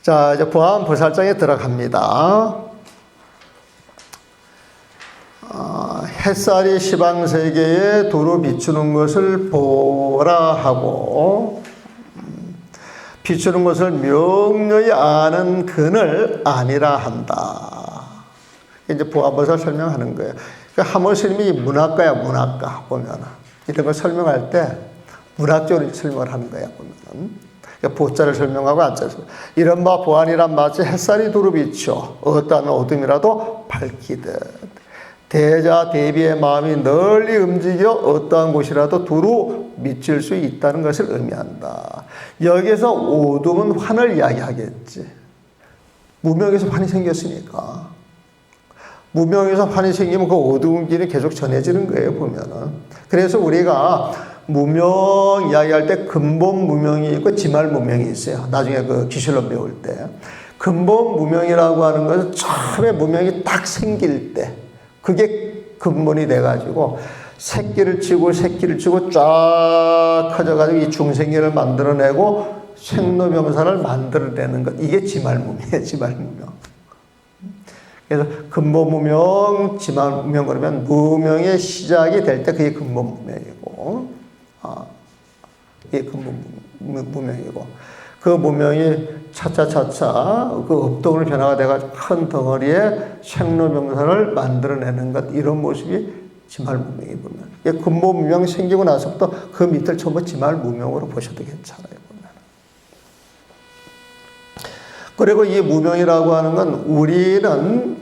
자, 이제 보안보살장에 들어갑니다. 햇살이 시방세계에 두루 비추는 것을 보라 하고, 비추는 것을 명료히 아는 그는 아니라 한다. 이제 보안보살 설명하는 거예요. 그러니까 하모 스님이 문학가야, 문학가 보면 이런 걸 설명할 때 문학적으로 설명을 하는 거야 보면. 그러니까 보자를 설명하고 안자를 설명. 이런 바 보안이란 마치 햇살이 두루 비춰 어떠한 어둠이라도 밝히듯 대자 대비의 마음이 널리 움직여 어떠한 곳이라도 두루 미칠 수 있다는 것을 의미한다. 여기에서 어둠은 환을 이야기하겠지. 무명에서 환이 생겼으니까. 무명에서 환이 생기면 그 어두운 길이 계속 전해지는 거예요, 보면은. 그래서 우리가 무명 이야기할 때 근본 무명이 있고 지말 무명이 있어요. 나중에 그 기술론 배울 때. 근본 무명이라고 하는 것은 처음에 무명이 딱 생길 때, 그게 근본이 돼가지고 새끼를 치고 쫙 커져가지고 이 중생계를 만들어내고 생로병사를 만들어내는 것. 이게 지말무명이에요, 지말무명. 그래서 근본무명, 지말무명 그러면 무명의 시작이 될 때 그게 근본무명이고, 이게 근본무명이고, 그 무명이 차차차차 그 업동을 변화가 돼가지고 큰 덩어리에 생로병사를 만들어내는 것, 이런 모습이 지말무명이 보면. 근본무명 생기고 나서부터 그 밑을 전부 지말무명으로 보셔도 괜찮아요, 보면. 그리고 이 무명이라고 하는 건 우리는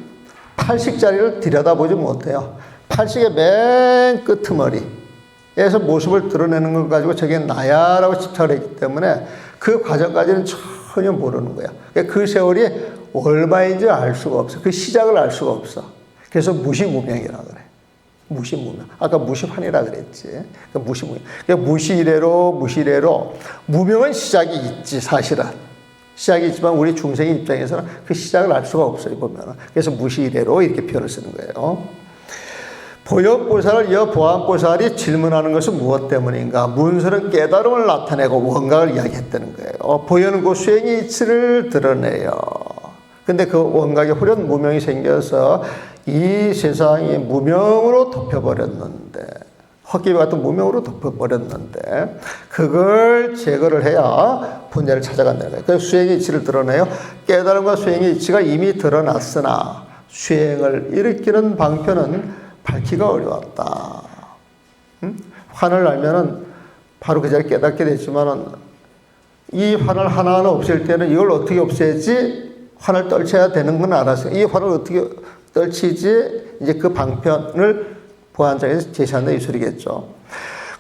팔식자리를 들여다보지 못해요. 팔식의 맨 끄트머리에서 모습을 드러내는 걸 가지고 저게 나야라고 집착을 했기 때문에 그 과정까지는 전혀 모르는 거야. 그 세월이 얼마인지 알 수가 없어. 그 시작을 알 수가 없어. 그래서 무시무명이라 그래. 무시무명. 아까 무시환이라 그랬지. 무시무명. 무시이래로 무명은 시작이 있지, 사실은. 시작이 있지만 우리 중생의 입장에서는 그 시작을 알 수가 없어요, 보면. 그래서 무시이래로 이렇게 표현을 쓰는 거예요. 보현보살을 이어 보안보살이 질문하는 것은 무엇 때문인가? 문서는 깨달음을 나타내고 원각을 이야기했다는 거예요. 보현은 그 수행의 이치를 드러내요. 근데 그 원각에 후련 무명이 생겨서 이 세상이 무명으로 덮여버렸는데, 헛개비 같은 무명으로 덮여버렸는데, 그걸 제거를 해야 본래를 찾아간다는 거예요. 그래서 수행의 이치를 드러내요. 깨달음과 수행의 이치가 이미 드러났으나 수행을 일으키는 방편은 밝기가 어려웠다. 환을 알면은 바로 그 자리에 깨닫게 됐지만은 이 환을 하나하나 없앨 때는 이걸 어떻게 없애지? 환을 떨쳐야 되는 건 알았어요. 이 환을 어떻게 떨치지? 이제 그 방편을 보안장에서 제시한다 이 소리겠죠.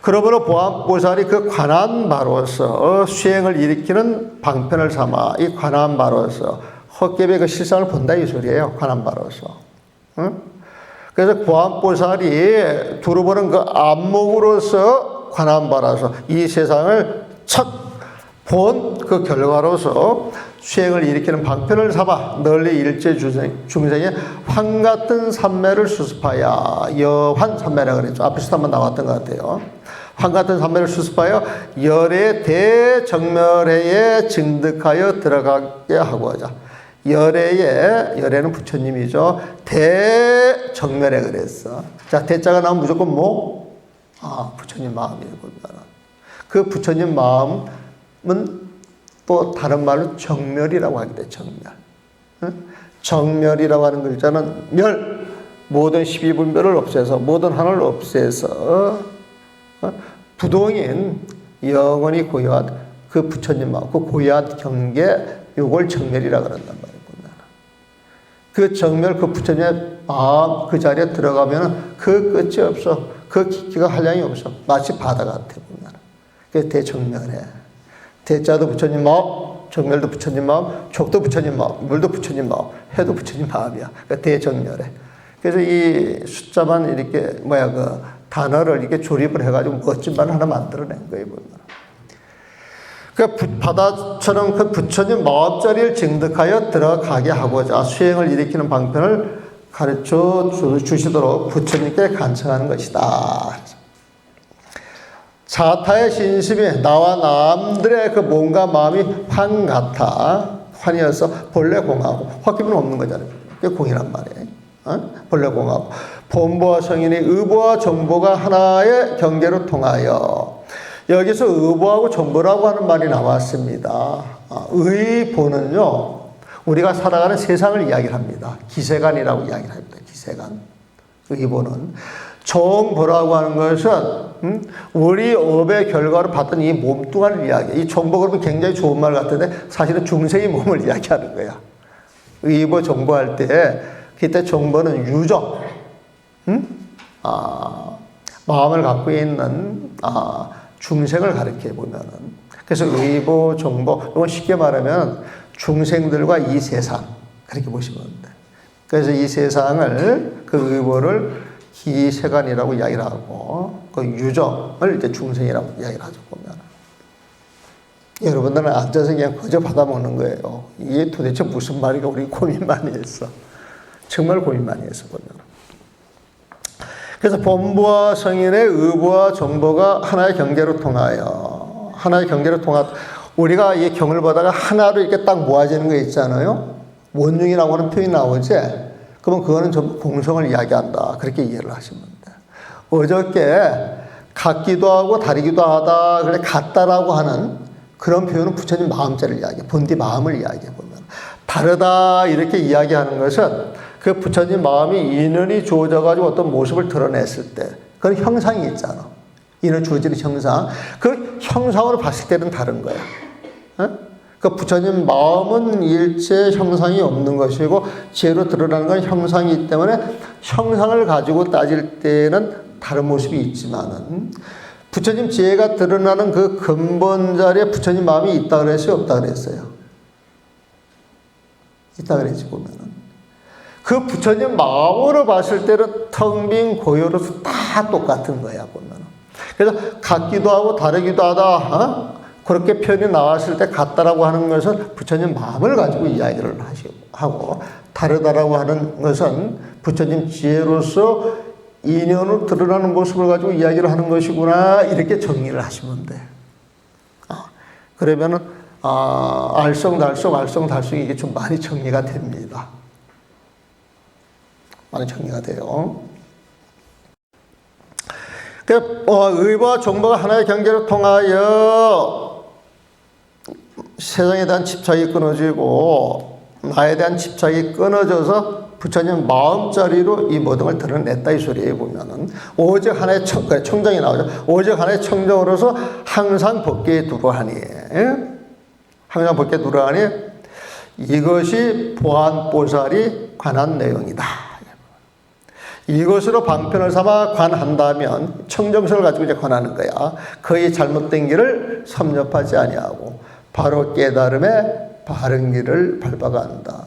그러므로 보안보살이 그 관한바로서 수행을 일으키는 방편을 삼아 이 관한바로서 헛개비의 그 실상을 본다 이 소리예요. 관한바로서. 응? 그래서 보안보살이 두루 보는 그 안목으로서 관한바라서 이 세상을 첫 본 그 결과로서 수행을 일으키는 방편을 삼아 널리 일체 중생의 환 같은 삼매를 수습하여 여환 삼매라 그랬죠. 앞에서도 한번 나왔던 것 같아요. 환 같은 삼매를 수습하여 열의 대정멸회에 증득하여 들어가게 하고자. 열애는 부처님이죠. 대정멸회 그랬어. 자, 대자가 나오면 무조건 뭐? 부처님 마음이에요. 그 부처님 마음은 또 다른 말로 정멸이라고 하게 돼, 정멸. 정멸이라고 하는 글자는 멸, 모든 12분별을 없애서, 모든 하늘을 없애서, 부동인 영원히 고요한 그 부처님 마음, 그 고요한 경계, 요걸 정멸이라 그런단 말이에요. 그 정멸, 그 부처님의 마음 그 자리에 들어가면 그 끝이 없어. 그 깊이가 한량이 없어. 마치 바다 같아 보면. 그게 대정멸해. 대자도 부처님 마음, 정멸도 부처님 마음, 족도 부처님 마음, 물도 부처님 마음, 해도 부처님 마음이야. 그러니까 대정멸해. 그래서 이 숫자만 이렇게 그 단어를 이렇게 조립을 해가지고 멋진 말 하나 만들어낸 거예요 보면. 그 바다처럼 그 부처님 마음자리를 증득하여 들어가게 하고자 수행을 일으키는 방편을 가르쳐 주시도록 부처님께 간청하는 것이다. 자타의 신심이 나와 남들의 그 몸과 마음이 환 같아. 환이어서 본래 공하고 화기분은 없는 거잖아요. 그게 공이란 말이에요. 본래 공하고 본보와 성인의 의보와 정보가 하나의 경계로 통하여 여기서 의보하고 정보라고 하는 말이 나왔습니다. 의보는요 우리가 살아가는 세상을 이야기를 합니다. 기세관이라고 이야기를 합니다. 기세관. 의보는 정보라고 하는 것은 우리 업의 결과로 봤던 이 몸뚱아리를 이야기해요. 이 정보 그러면 굉장히 좋은 말 같은데 사실은 중생의 몸을 이야기하는 거야. 의보 정보할 때 그때 정보는 유정, 마음을 갖고 있는 중생을 가르쳐 보면은 그래서 의보 정보 이건 쉽게 말하면 중생들과 이 세상 그렇게 보시면 돼. 그래서 이 세상을 그 의보를 기세관이라고 이야기를 하고 그 유정을 이제 중생이라고 이야기를 하죠 보면. 여러분들은 앉아서 그냥 그저 받아먹는 거예요. 이게 도대체 무슨 말인가 우리 고민 많이 했어. 정말 고민 많이 했어 보면. 그래서 본보와 성인의 의보와 정보가 하나의 경계로 통하여 우리가 이 경을 보다가 하나로 이렇게 딱 모아지는 거 있잖아요. 원흉이라고 하는 표현이 나오지. 그러면 그거는 전부 공성을 이야기한다. 그렇게 이해를 하시면 돼요. 어저께 같기도 하고 다르기도 하다. 그래 같다라고 하는 그런 표현은 부처님 마음자를 이야기해. 본디 마음을 이야기해 보면. 다르다 이렇게 이야기하는 것은 그 부처님 마음이 인연이 주어져가지고 어떤 모습을 드러냈을 때 그런 형상이 있잖아. 인연 주어지는 형상. 그 형상으로 봤을 때는 다른 거야. 그 부처님 마음은 일체 형상이 없는 것이고 지혜로 드러나는 건 형상이기 때문에 형상을 가지고 따질 때는 다른 모습이 있지만은 부처님 지혜가 드러나는 그 근본 자리에 부처님 마음이 있다 그랬어요? 없다 그랬어요? 있다 그랬지 보면은. 그 부처님 마음으로 봤을 때는 텅 빈 고요로서 다 똑같은 거야 보면은. 그래서 같기도 하고 다르기도 하다. 그렇게 표현이 나왔을 때 같다라고 하는 것은 부처님 마음을 가지고 이야기를 하고 다르다라고 하는 것은 부처님 지혜로서 인연으로 드러나는 모습을 가지고 이야기를 하는 것이구나 이렇게 정리를 하시면 돼. 그러면은 알쏭달쏭 이게 좀 많이 정리가 됩니다. 많이 정리가 돼요. 의보와 정보가 하나의 경계로 통하여 세상에 대한 집착이 끊어지고 나에 대한 집착이 끊어져서 부처님 마음자리로 이 모든 걸 드러냈다 이 소리에 보면은 오직 하나의 청정이 나오죠. 오직 하나의 청정으로서 항상 법계에 두루하니 항상 법계에 두루하니 이것이 보안보살이 관한 내용이다. 이것으로 방편을 삼아 관한다면 청정성을 가지고 이제 관하는 거야. 그의 잘못된 길을 섭렵하지 아니하고 바로 깨달음의 바른 길을 밟아간다.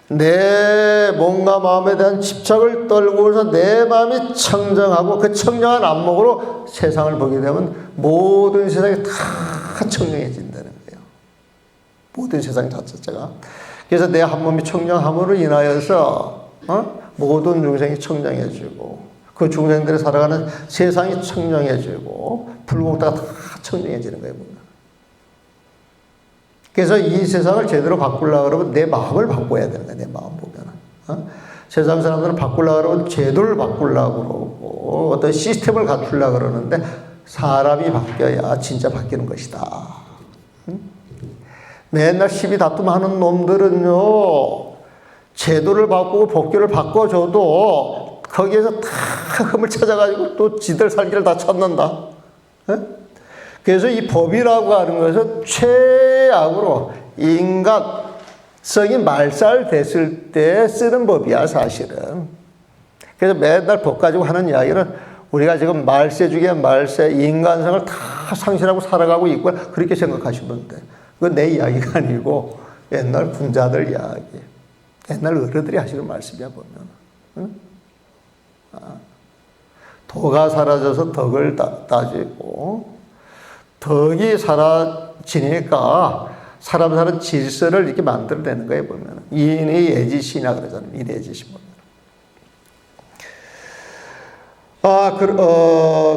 내 몸과 마음에 대한 집착을 떨고서 내 마음이 청정하고 그 청정한 안목으로 세상을 보게 되면 모든 세상이 다 청정해진다는 거예요. 모든 세상 자체가. 그래서 내 한 몸이 청정함으로 인하여서 모든 중생이 청정해지고 그 중생들이 살아가는 세상이 청정해지고 불공다가 다 청정해지는 거예요. 그래서 이 세상을 제대로 바꾸려고 그러면 내 마음을 바꿔야 되는 거야. 내 마음 보면은. 세상 사람들은 바꾸려고 그러면 제도를 바꾸려고 그러고 어떤 시스템을 갖추려고 그러는데 사람이 바뀌어야 진짜 바뀌는 것이다. 맨날 시비 다툼하는 놈들은요. 제도를 바꾸고 법규를 바꿔줘도 거기에서 다 흠을 찾아가지고 또 지들 살기를 다 찾는다. 그래서 이 법이라고 하는 것은 최악으로 인간성이 말살됐을 때 쓰는 법이야 사실은. 그래서 맨날 법 가지고 하는 이야기는 우리가 지금 말세 중에 말세 인간성을 다 상실하고 살아가고 있고 그렇게 생각하시면 돼. 그건 내 이야기가 아니고 옛날 군자들 이야기. 옛날 어른들이 하시는 말씀이야 보면. 도가 사라져서 덕을 따지고 덕이 사라지니까 사람 사는 질서를 이렇게 만들어내는 거예요 보면. 이인의 예지시나 그러잖아요. 이인의 예지시 보면.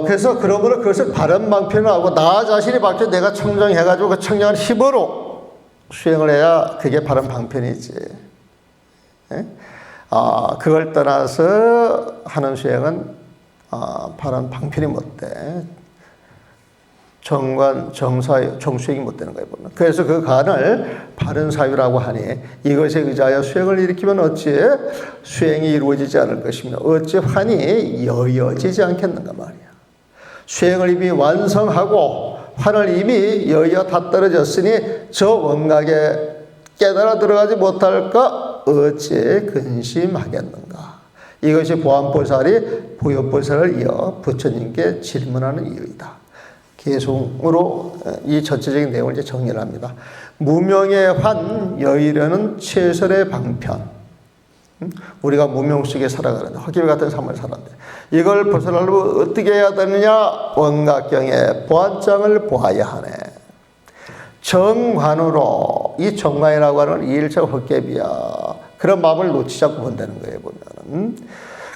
그래서 그러므로 그것을 바른 방편을 하고 나 자신이 밝혀 내가 청정해가지고 그 청정한 힘으로 수행을 해야 그게 바른 방편이지. 예? 그걸 떠나서 하는 수행은 바른 방편이 못 돼. 정관, 정사유, 정수행이 못 되는 거예요. 보면. 그래서 그 간을 바른 사유라고 하니 이것에 의지하여 수행을 일으키면 어찌 수행이 이루어지지 않을 것이며 어찌 환이 여여지지 않겠는가 말이야. 수행을 이미 완성하고 환을 이미 여여 다 떨어졌으니 저 원각에 깨달아 들어가지 못할까 어찌 근심하겠는가. 이것이 보안보살이 보현보살을 이어 부처님께 질문하는 이유이다. 계속으로 이 전체적인 내용을 이제 정리를 합니다. 무명의 환 여의려는 최선의 방편. 우리가 무명 속에 살아가는데 헛기회 같은 삶을 살았는데 이걸 벗어나려면 어떻게 해야 되느냐? 원각경의 보안장을 보아야 하네. 정관으로 이 정관이라고 하는 이일체 헛개비야. 그런 마음을 놓치지 않고 본다는 거예요. 보면은.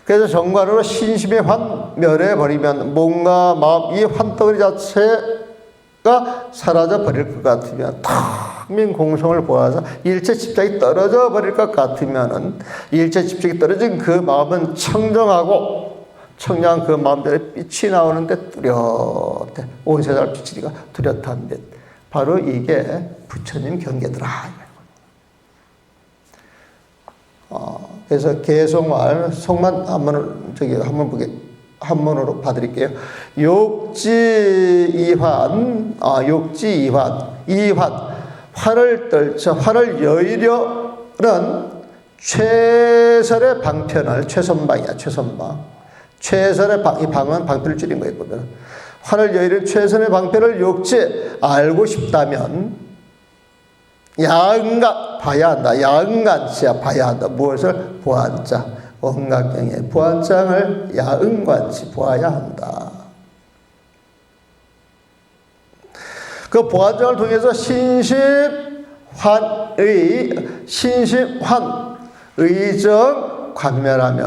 그래서 정관으로 신심의 환멸해 버리면 몸과 마음 이 환덩어리 자체가 사라져 버릴 것 같으면 탁민 공성을 보아서 일체 집착이 떨어져 버릴 것 같으면은 일체 집착이 떨어진 그 마음은 청정하고 청량한 그 마음대로 빛이 나오는데 뚜렷해. 온 세상을 비치니까 뚜렷한 빛. 바로 이게 부처님 경계더라. 그래서 개성말 성만 한문으로 봐드릴게요. 욕지 이환, 화를 떨쳐 화를 여의려는 최선의 방편을 최선방이야. 최선방. 최선의 이 방은 방편을 줄인 거예요. 보면 화를 여의려 최선의 방편을 욕지 알고 싶다면. 야응간 봐야 한다. 야응간치야 봐야 한다. 무엇을? 보안장. 원각경의 보안장을 야응관치 보아야 한다. 그 보안장을 통해서 신심환 의정 관멸하면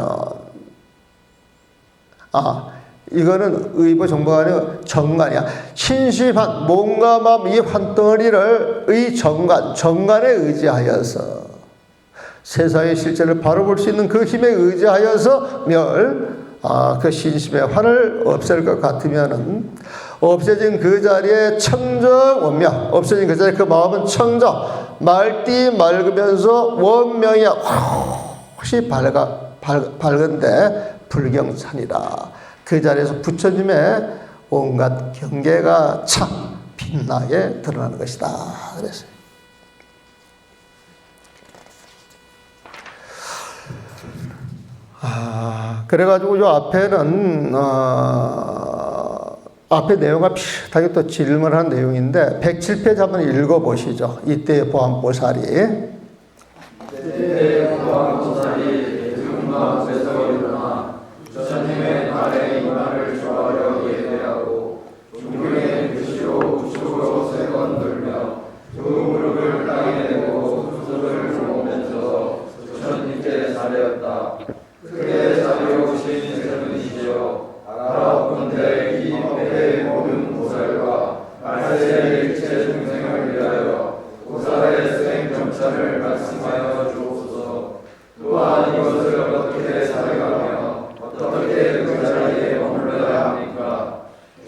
이거는 의보 정보가 아니고 정관이야. 신심한 몸과 마음 이 환덩어리를 정관에 의지하여서 세상의 실제를 바로 볼 수 있는 그 힘에 의지하여서 그 신심의 환을 없앨 것 같으면은 없어진 그 자리에 청정 원명, 없어진 그 자리에 그 마음은 청정, 맑디 맑으면서 원명이 혹시 밝은데 불경찬이라. 그 자리에서 부처님의 온갖 경계가 참 빛나게 드러나는 것이다. 그랬어요. 그래가지고 이 앞에는 앞에 내용과 비슷하게 또 질문한 내용인데 107페이지 한번 읽어보시죠. 이때의 보안보살이 대중마 세상에 일어나 부처님의 날에 이만을 좋아하려 예배하고 종교의 글씨로 우측으로 3번 돌며 두 무릎을 땅에 대고 손을 모으면서 부처님께 사례었다. 크게 자비로우신 세상이시여 알아오건대 이 법의 모든 보살과 말세의 일체 중생을 위하여 보살의 수행 정찬을 말씀하여 주옵소서. 또한 이것을 어떻게 살아가며 어떻게 그 자리에 머물러야 합니까?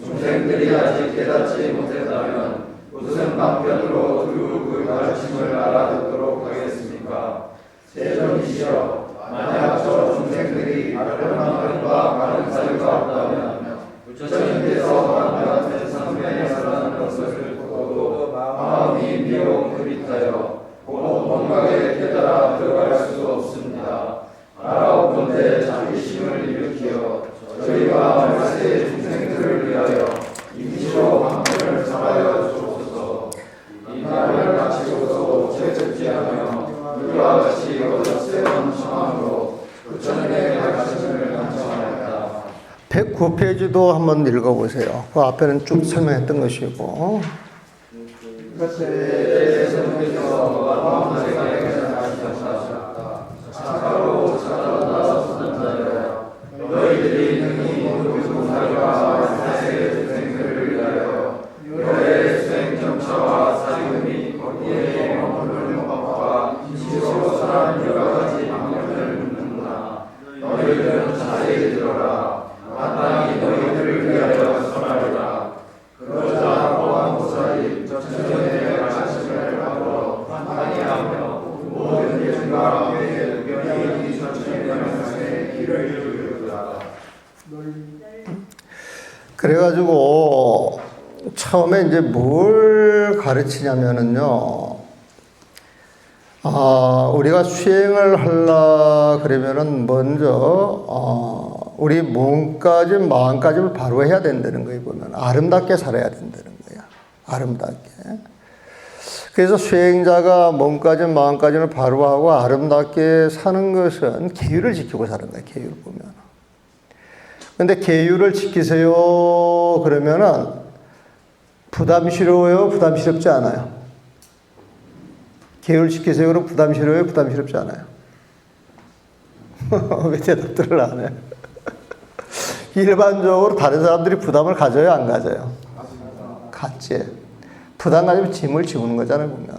중생들이 아직 깨닫지 못했다면 무슨 방편으로 그 가르침을 알아듣도록 하겠습니까? 세존이시여 만약 저 중생들이 다른 방편과 다른 사유가 없다면 부처님께서 같은 상면에서라는 것을 보고도 마음이 미용 그릿하여 본각에 깨달아 들어갈 수 없습니다. 알아오건대 자비심을 일으키어 저희와 말세의 중생들을 위하여 임시로 방편을 sam하여 주옵소서. 이 말을 마치고도 채찍지하며 이와 같이 거듭세번 청함으로 부처님의 가르침을 간청하였다. 109페이지도 한번 읽어보세요. 그 앞에는 쭉 설명했던 것이고 너희들이 능히 모든 공사와 사세의 중생들을 위하여 너의 수행 정처와 사유미 거기에 그래가지고 처음에 이제 뭘 가르치냐면은요, 우리가 수행을 하려 그러면은 먼저 우리 몸까지 마음까지를 바로 해야 된다는 거예요. 보면 아름답게 살아야 된다는 거야. 아름답게. 그래서 수행자가 몸까지 마음까지를 바로 하고 아름답게 사는 것은 계율을 지키고 사는 거야. 계율 보면. 근데 계율을 지키세요 그러면은 부담스러워요? 부담스럽지 않아요? 계율 지키세요 그러면 부담스러워요? 부담스럽지 않아요? 왜 대답들을 안 해요? 일반적으로 다른 사람들이 부담을 가져요? 안 가져요? 갖지. 부담 가지면 짐을 지우는 거잖아요, 보면.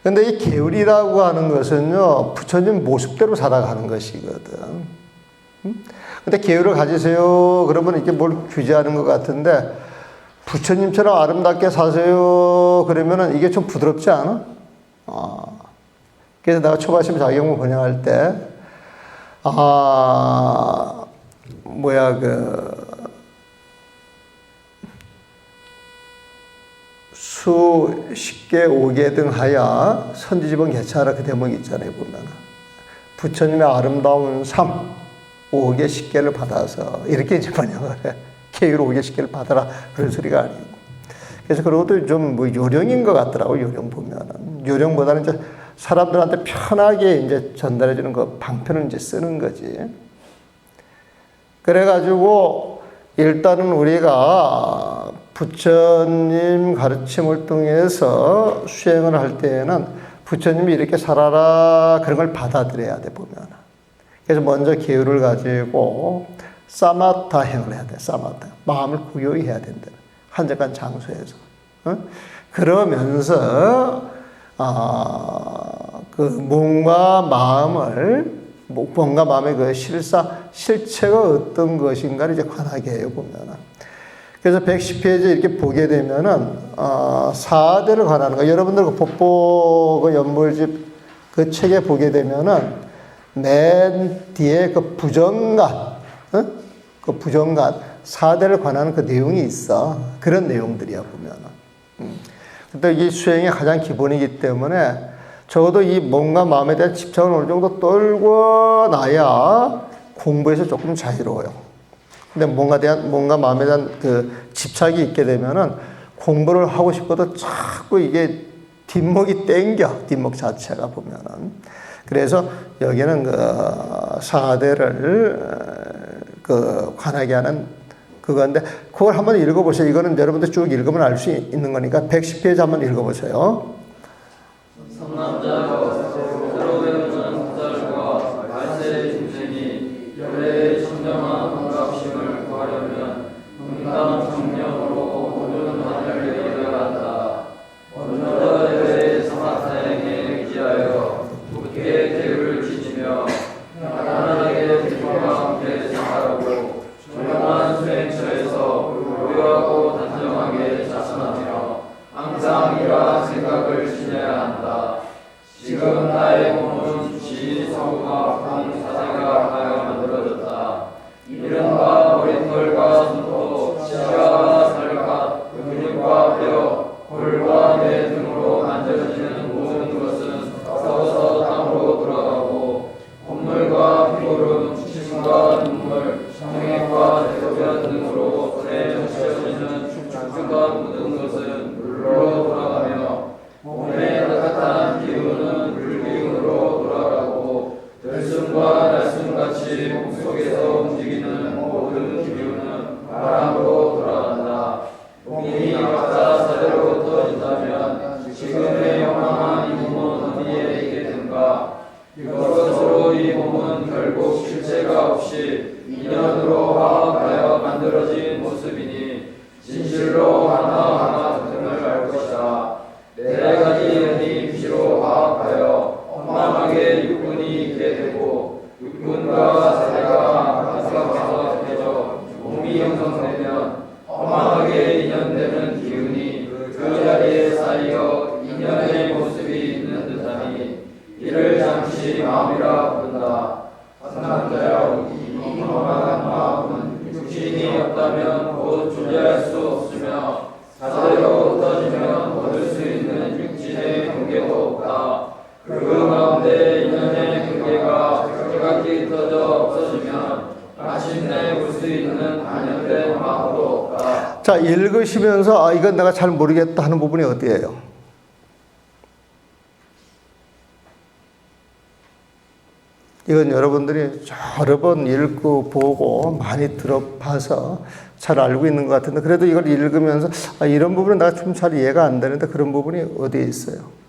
근데 이 계율이라고 하는 것은요, 부처님 모습대로 살아가는 것이거든. 근데 계율을 가지세요. 그러면 이렇게 뭘 규제하는 것 같은데, 부처님처럼 아름답게 사세요. 그러면은 이게 좀 부드럽지 않아? 그래서 내가 초바심 자경문 번역할 때, 수, 십계, 오계 등 하야 선지지번 개차하라 그 대목이 있잖아요, 보면. 부처님의 아름다운 삶, 오계 십계를 받아서, 이렇게 이제 번역을 해. 계율 오계 십계를 받아라. 그런 소리가 아니고. 그래서 그런 것도 좀 뭐 요령인 것 같더라고, 요령 보면은. 요령보다는 이제 사람들한테 편하게 이제 전달해주는 그 방편을 이제 쓰는 거지. 그래가지고, 일단은 우리가 부처님 가르침을 통해서 수행을 할 때에는 부처님이 이렇게 살아라 그런 걸 받아들여야 돼 보면. 그래서 먼저 계율을 가지고 사마타 행을 해야 돼. 사마타. 마음을 고요히 해야 된다. 한적한 장소에서. 그러면서 그 몸과 마음의 그 실체가 어떤 것인가를 이제 관하게 해요 보면은. 그래서 110페이지 이렇게 보게 되면은, 사대를 관하는 거. 여러분들 그 법보 그 연불집 그 책에 보게 되면은, 맨 뒤에 그 부정간, 그 부정간, 사대를 관하는 그 내용이 있어. 그런 내용들이야, 보면은. 근데 이 수행의 가장 기본이기 때문에, 적어도 이 몸과 마음에 대한 집착을 어느 정도 떨고 나야 공부에서 조금 자유로워요. 근데 뭔가 마음에 대한 그 집착이 있게 되면은 공부를 하고 싶어도 자꾸 이게 뒷목이 땡겨. 뒷목 자체가 보면은. 그래서 여기는 그 사대를 그 관하게 하는 그건데 그걸 한번 읽어보세요. 이거는 여러분들 쭉 읽으면 알 수 있는 거니까 110페이지 한번 읽어보세요. 상남자여 스스로 배우는 구달과 말세의 중생이 열애의 진정한 반갑심을 구하려면 응당 정령으로 모든 하늘을 이뤄야 한다. 먼저 열애의 사마타행에 의지하여 굳게 계율을 지키며 편안하게 부모와 함께 생활하고 조용한 수행처에서 고요하고 단정하게 자선하며 항상 이러한 생각을 지녀야 한다. 지금 나의 몸은 지성과 공사세가 하여 만들어졌다. 이른바 머리털과 손톱, 치아와 살갗, 근육과 뼈, 골과 뇌 등으로 만들어지는 모든 것은 서서 땅으로 돌아가고 콧물과 피고름, 침과 눈물, 성액과 대소변 등으로 손에 적셔지는 축축가 묻은 것은 물로 돌아가며 몸의 따뜻한 기운은 물기운으로 돌아가고 들숨과 날숨같이 몸속에서 움직이는 모든 기운은 바람으로 돌아간다. 몸이 각자 사대로 떨어진다면 지금의 영광한 이 몸은 어디에 있겠는가? 이것으로 이 몸은 결국 실체가 없이 인연으로 화합하여 만들어진 모습이니 진실로 하나하나 등을 알 것이다. 네 가지 인연이 피로 화합하여 험망하게 육군이 있게 되고 육군과 사대가 가까워서 합해져 몸이 형성되면 험망하게 인연되는 기운이 그 자리에 쌓여 인연의 모습이 있는 듯하니 이를 잠시 마음이라 부른다. 상남자여 이 험한 마음은 육신이 없다면 없다. 그 가운데 인연의 경계가 각기 흩어져 없어지면 마침내 볼 수 있는 단연된 마음도 없다. 자, 읽으시면서 이건 내가 잘 모르겠다 하는 부분이 어디예요? 이건 여러분들이 여러 번 읽고 보고 많이 들어봐서 잘 알고 있는 것 같은데, 그래도 이걸 읽으면서 이런 부분은 내가 좀 잘 이해가 안 되는데, 그런 부분이 어디에 있어요?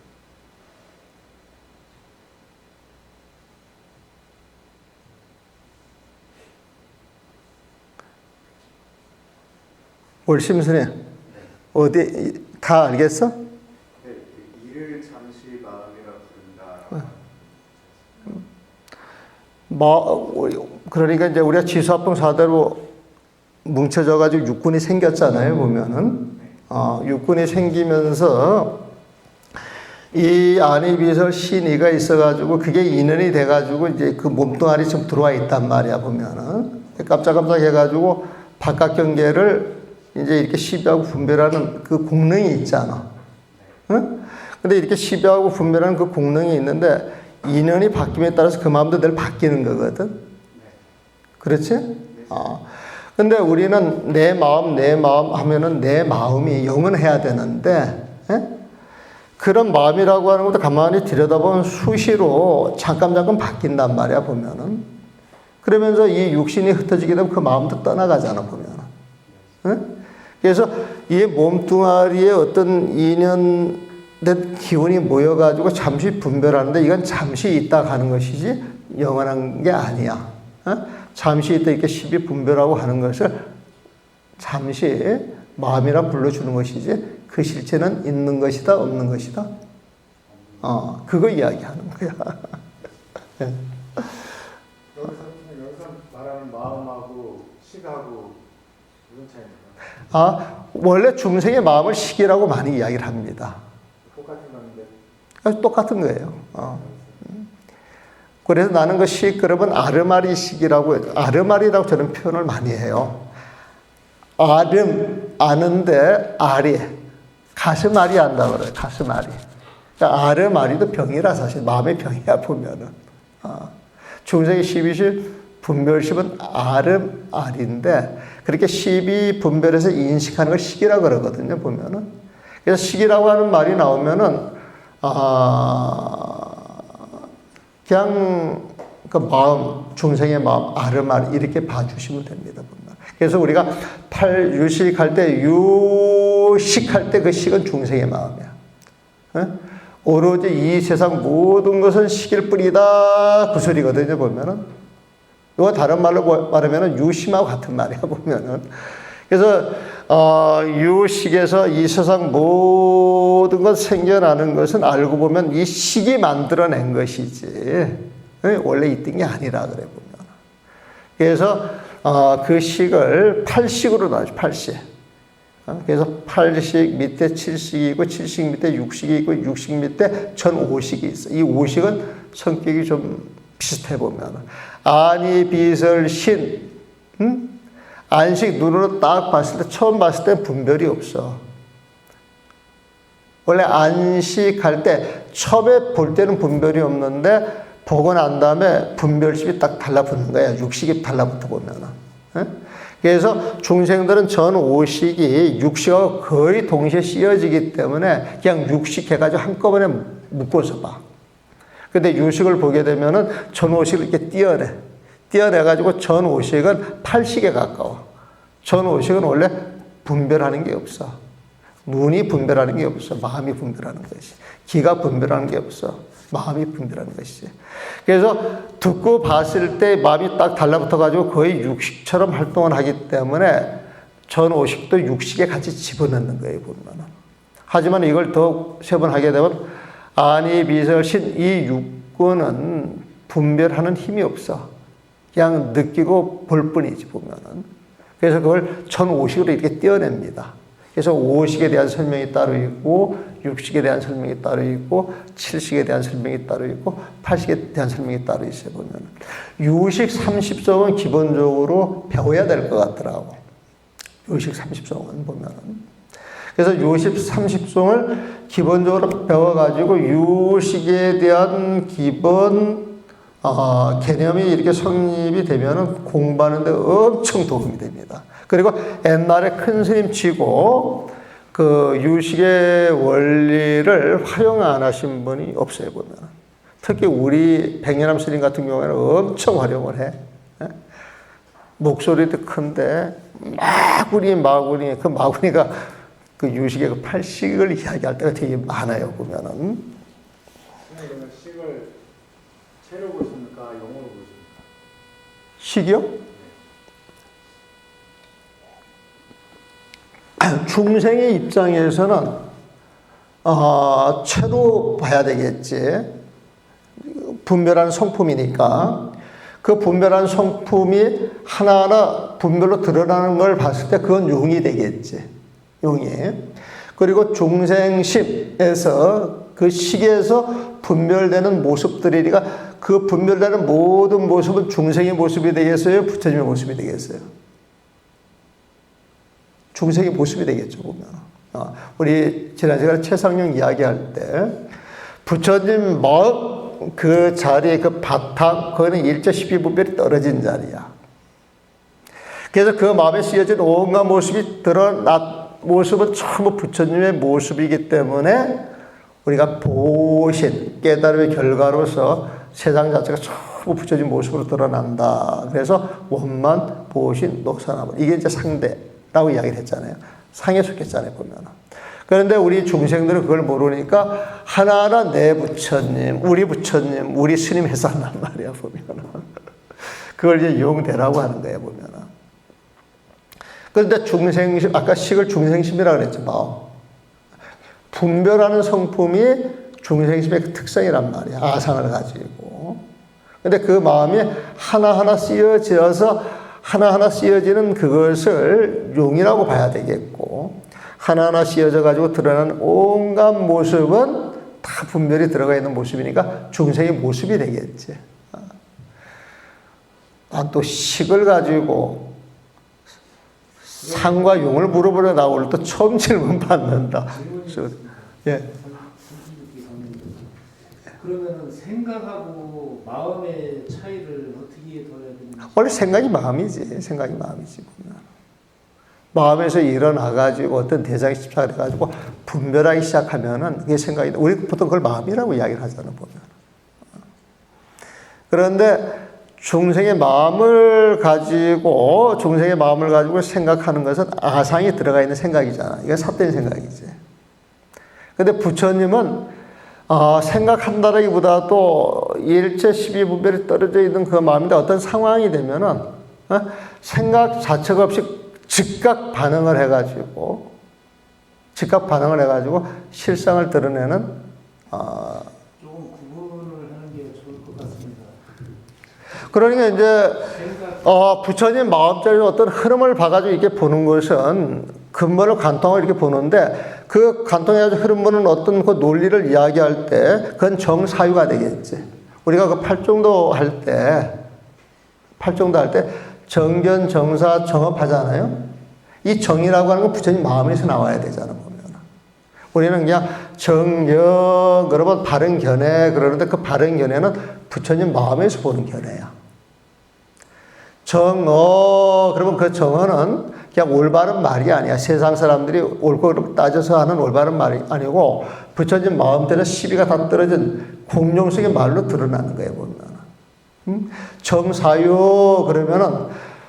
월심선에 어디 다 알겠어? 네, 이를 잠시 마음이라 부른다. 그러니까 이제 우리가 지수합동 4대로 뭉쳐져가지고 육군이 생겼잖아요, 보면은. 육군이 생기면서 이 안에 비설 신의가 있어가지고 그게 인연이 돼가지고 이제 그 몸뚱아리 좀 들어와 있단 말이야, 보면은. 깜짝깜짝 해가지고 바깥 경계를 이제 이렇게 시비하고 분별하는 그 공능이 있잖아. 응? 근데 이렇게 시비하고 분별하는 그 공능이 있는데 인연이 바뀜에 따라서 그 마음도 늘 바뀌는 거거든. 그렇지? 근데 우리는 내 마음 하면은 내 마음이 영원해야 되는데, 그런 마음이라고 하는 것도 가만히 들여다보면 수시로 잠깐 바뀐단 말이야, 보면은. 그러면서 이 육신이 흩어지게 되면 그 마음도 떠나가잖아, 보면은. 그래서 이 몸뚱아리에 어떤 인연된 기운이 모여가지고 잠시 분별하는데, 이건 잠시 있다 가는 것이지 영원한 게 아니야. 잠시 있다 이렇게 시비 분별하고 하는 것을 잠시 마음이라 불러주는 것이지, 그 실체는 있는 것이다, 없는 것이다. 그거 이야기하는 거야. 여기서 말하는 마음하고 식하고 무슨 차이입니까? 원래 중생의 마음을 식이라고 많이 이야기를 합니다. 똑같은 건데. 똑같은 거예요. 그래서 나는 그 식, 그러면 아르마리식이라고, 아르마리라고 저는 표현을 많이 해요. 아는데 아리. 가슴앓이 한다고 그래요, 가슴앓이. 그러니까 아르마리도 병이라, 사실 마음의 병이야, 보면은. 중생의 12시 분별식은 아름아리인데, 그렇게 12 분별해서 인식하는 걸 식이라고 그러거든요, 보면은. 그래서 식이라고 하는 말이 나오면은, 그냥 그 마음, 중생의 마음, 아름아리, 이렇게 봐주시면 됩니다, 보면. 그래서 우리가 유식할 때, 유식할 때 그 식은 중생의 마음이야. 오로지 이 세상 모든 것은 식일 뿐이다, 그 소리거든요, 보면은. 이거 다른 말로 말하면은 유심하고 같은 말이야, 보면은. 그래서 유식에서 이 세상 모든 것 생겨나는 것은 알고 보면 이 식이 만들어낸 것이지 원래 있던 게 아니라 그래, 보면. 그래서 그 식을 8식으로 나누죠, 8식. 그래서 8식 밑에 7식이 있고, 7식 밑에 6식이 있고, 6식 밑에 전 5식이 있어. 이 5식은 성격이 좀 비슷해, 보면. 안이, 비설, 신. 안식 눈으로 딱 봤을 때, 처음 봤을 때 분별이 없어. 원래 안식할 때, 처음에 볼 때는 분별이 없는데, 보고 난 다음에 분별심이 딱 달라붙는 거야. 육식이 달라붙어 보면은. 그래서 중생들은 전 5식이 육식하고 거의 동시에 씌어지기 때문에 그냥 육식 해가지고 한꺼번에 묶어서 봐. 근데 유식을 보게 되면은 전 5식을 이렇게 띄어내가지고 전 5식은 8식에 가까워. 전 5식은 원래 분별하는 게 없어. 눈이 분별하는 게 없어. 마음이 분별하는 것이. 기가 분별하는 게 없어. 마음이 분별하는 것이지. 그래서 듣고 봤을 때 마음이 딱 달라붙어가지고 거의 육식처럼 활동을 하기 때문에 전 5식도 육식에 같이 집어넣는 거예요, 보면. 하지만 이걸 더 세분하게 되면 안이, 비설, 신, 이 육군은 분별하는 힘이 없어. 그냥 느끼고 볼 뿐이지, 보면은. 그래서 그걸 전 5식으로 이렇게 띄어냅니다. 그래서 5식에 대한 설명이 따로 있고, 6식에 대한 설명이 따로 있고, 7식에 대한 설명이 따로 있고, 8식에 대한 설명이 따로 있어요, 보면. 유식 30성은 기본적으로 배워야 될 것 같더라고. 유식 30성은 보면은. 그래서 요십 30송을 기본적으로 배워가지고 유식에 대한 기본 개념이 이렇게 성립이 되면은 공부하는데 엄청 도움이 됩니다. 그리고 옛날에 큰 스님 치고 그 유식의 원리를 활용 안 하신 분이 없어요, 보면. 특히 우리 백년암 스님 같은 경우에는 엄청 활용을 해. 목소리도 큰데 마구니 그 마구니가 그 유식의 그 팔식을 이야기할 때가 되게 많아요, 보면은. 그러면 식을 채로 보십니까? 용어로 보십니까? 식이요? 중생의 입장에서는 채로 봐야 되겠지. 분별하는 성품이니까. 그 분별하는 성품이 하나하나 분별로 드러나는 걸 봤을 때 그건 용이 되겠지. 용이. 그리고 중생심에서 그 식에서 분별되는 모습들이니까 그 분별되는 모든 모습은 중생의 모습이 되겠어요? 부처님의 모습이 되겠어요? 중생의 모습이 되겠죠, 보면. 우리 지난 시간에 최상령 이야기할 때 부처님 마음 그 자리에 그 바탕, 거기는 일체 12분별이 떨어진 자리야. 그래서 그 마음에 쓰여진 온갖 모습이 드러난 모습은 전부 부처님의 모습이기 때문에 우리가 보신 깨달음의 결과로서 세상 자체가 전부 부처님 모습으로 드러난다. 그래서 원만 보신 노사나무. 이게 이제 상대라고 이야기를 했잖아요. 상에 속했잖아요, 보면. 그런데 우리 중생들은 그걸 모르니까 하나하나 내 부처님, 우리 스님 해서 한단 말이야, 보면. 그걸 이제 용대라고 하는 거예요, 보면. 그런데 중생심, 아까 식을 중생심이라고 그랬죠, 마음. 분별하는 성품이 중생심의 그 특성이란 말이야, 아상을 가지고. 근데 그 마음이 하나하나 쓰여져서 하나하나 쓰여지는 그것을 용이라고 봐야 되겠고, 하나하나 씌어져 가지고 드러나는 온갖 모습은 다 분별이 들어가 있는 모습이니까 중생의 모습이 되겠지. 난 또 식을 가지고 상과 용을 물어보려 나올 때 처음 질문 받는다. 예. 그러면 생각하고 마음의 차이를 어떻게 둬야 되는지? 원래 생각이 마음이지. 마음에서 일어나가지고 어떤 대상에 집착해가지고 분별하기 시작하면은 그게 생각이, 우리 보통 그걸 마음이라고 이야기를 하잖아, 보면. 그런데 중생의 마음을 가지고 생각하는 것은 아상이 들어가 있는 생각이잖아. 이건 삿된 생각이지. 근데 부처님은 생각한다라기보다도 일체 12분별이 떨어져 있는 그 마음인데 어떤 상황이 되면은 생각 자체가 없이 즉각 반응을 해가지고 실상을 드러내는 조금 구분을 하는 게 좋을 것 같습니다. 그러니까 이제 부처님 마음자리에 어떤 흐름을 봐가지고 이렇게 보는 것은 근본을 관통하고 이렇게 보는데 그 관통해가지고 흐름 보는 어떤 그 논리를 이야기할 때 그건 정사유가 되겠지. 우리가 그 팔정도 할 때 정견, 정사, 정업하잖아요. 이 정이라고 하는 건 부처님 마음에서 나와야 되잖아, 보면. 우리는 그냥 정여, 그러면 바른 견해, 그러는데 그 바른 견해는 부처님 마음에서 보는 견해야. 정어, 그러면 그 정어는 그냥 올바른 말이 아니야. 세상 사람들이 옳고 그르고 따져서 하는 올바른 말이 아니고 부처님 마음대로 시비가 다 떨어진 공룡성의 말로 드러나는 거예요, 보면. 정사유, 그러면은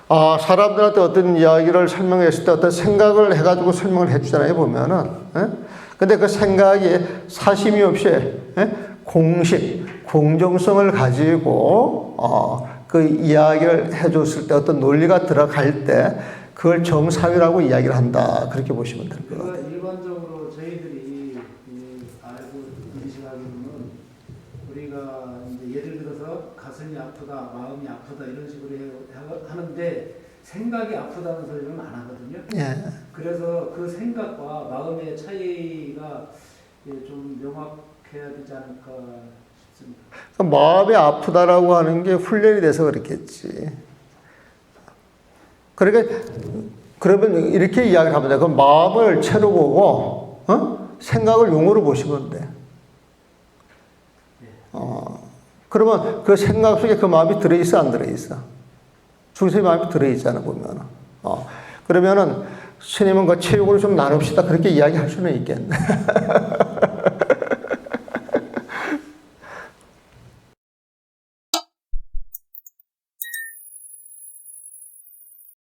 사람들한테 어떤 이야기를 설명했을 때 어떤 생각을 해가지고 설명을 해주잖아요, 보면은. 근데 그 생각이 사심이 없이 공식, 공정성을 가지고 그 이야기를 해줬을 때 어떤 논리가 들어갈 때 그걸 정사유라고 이야기를 한다. 그렇게 보시면 될 것 같아요. 일반적으로 저희들이 알고 인식하기로는 우리가 이제 예를 들어서 가슴이 아프다, 마음이 아프다 이런 식으로 하는데 생각이 아프다는 소리는 안 하거든요. 예. 그래서 그 생각과 마음의 차이가 좀 명확해야 되지 않을까 싶습니다. 마음이 아프다라고 하는 게 훈련이 돼서 그렇겠지. 그러니까 그러면 이렇게 이야기를 하면 돼. 그 마음을 채로 보고, 생각을 용어로 보시면 돼. 그러면 그 생각 속에 그 마음이 들어있어, 안 들어있어? 중생의 마음이 들어있잖아, 보면. 그러면은, 스님은 그 체육을 좀 나눕시다. 그렇게 이야기할 수는 있겠네.